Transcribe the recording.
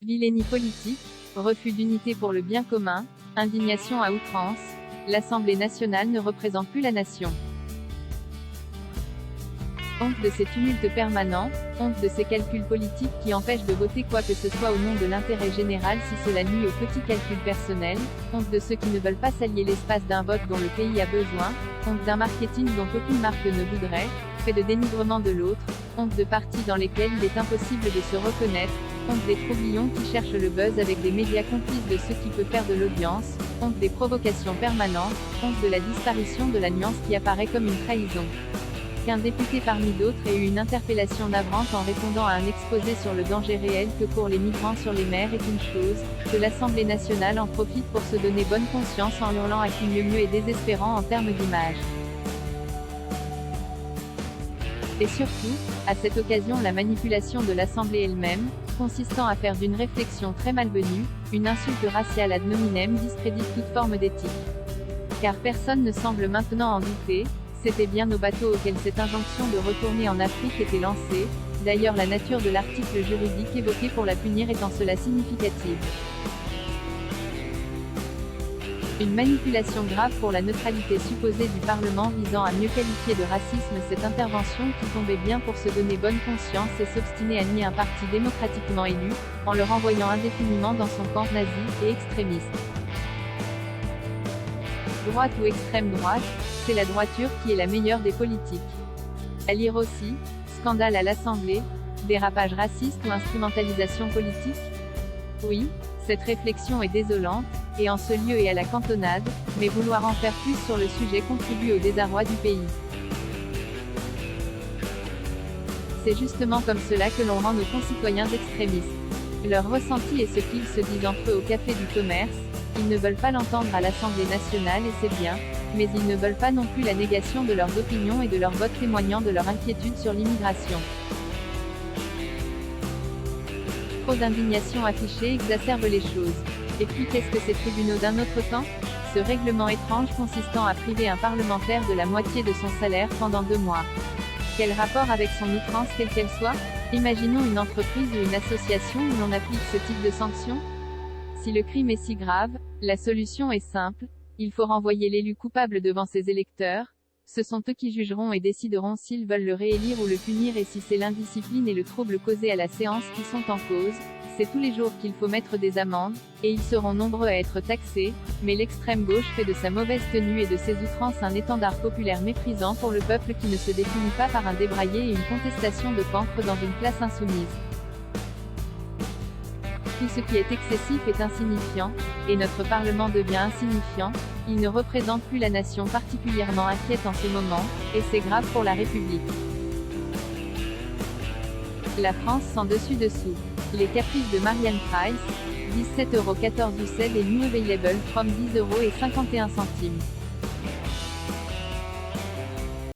Vilainie politique, refus d'unité pour le bien commun, indignation à outrance, l'Assemblée nationale ne représente plus la nation. Honte de ces tumultes permanents, honte de ces calculs politiques qui empêchent de voter quoi que ce soit au nom de l'intérêt général si cela nuit aux petits calculs personnels, honte de ceux qui ne veulent pas s'allier l'espace d'un vote dont le pays a besoin, honte d'un marketing dont aucune marque ne voudrait, fait de dénigrement de l'autre, honte de partis dans lesquels il est impossible de se reconnaître, honte des troublions qui cherchent le buzz avec des médias complices de ceux qui peuvent faire de l'audience, honte des provocations permanentes, honte de la disparition de la nuance qui apparaît comme une trahison. Qu'un député parmi d'autres ait eu une interpellation navrante en répondant à un exposé sur le danger réel que courent les migrants sur les mers est une chose, que l'Assemblée nationale en profite pour se donner bonne conscience en hurlant à qui mieux est désespérant en termes d'image. Et surtout, à cette occasion la manipulation de l'Assemblée elle-même, consistant à faire d'une réflexion très malvenue, une insulte raciale ad nominem discrédite toute forme d'éthique. Car personne ne semble maintenant en douter, c'était bien au bateau auquel cette injonction de retourner en Afrique était lancée, d'ailleurs la nature de l'article juridique évoqué pour la punir est en cela significative. Une manipulation grave pour la neutralité supposée du Parlement visant à mieux qualifier de racisme cette intervention qui tombait bien pour se donner bonne conscience et s'obstiner à nier un parti démocratiquement élu, en le renvoyant indéfiniment dans son camp nazi et extrémiste. Droite ou extrême droite, c'est la droiture qui est la meilleure des politiques. À lire aussi, scandale à l'Assemblée, dérapage raciste ou instrumentalisation politique? Oui, cette réflexion est désolante, et en ce lieu et à la cantonade, mais vouloir en faire plus sur le sujet contribue au désarroi du pays. C'est justement comme cela que l'on rend nos concitoyens extrémistes. Leur ressenti est ce qu'ils se disent entre eux au café du commerce, ils ne veulent pas l'entendre à l'Assemblée nationale et c'est bien, mais ils ne veulent pas non plus la négation de leurs opinions et de leurs votes témoignant de leur inquiétude sur l'immigration. Trop d'indignation affichée exacerbe les choses. Et puis qu'est-ce que ces tribunaux d'un autre temps? Ce règlement étrange consistant à priver un parlementaire de la moitié de son salaire pendant 2 mois. Quel rapport avec son outrance quelle qu'elle soit? Imaginons une entreprise ou une association où l'on applique ce type de sanction? Si le crime est si grave, la solution est simple, il faut renvoyer l'élu coupable devant ses électeurs, ce sont eux qui jugeront et décideront s'ils veulent le réélire ou le punir et si c'est l'indiscipline et le trouble causé à la séance qui sont en cause, c'est tous les jours qu'il faut mettre des amendes, et ils seront nombreux à être taxés, mais l'extrême gauche fait de sa mauvaise tenue et de ses outrances un étendard populaire méprisant pour le peuple qui ne se définit pas par un débraillé et une contestation de cancre dans une classe insoumise. Tout ce qui est excessif est insignifiant, et notre Parlement devient insignifiant, il ne représente plus la nation particulièrement inquiète en ce moment, et c'est grave pour la République. La France sans dessus-dessous. Les caprices de Marianne Price, 17,14 € et new available from 10,51 €.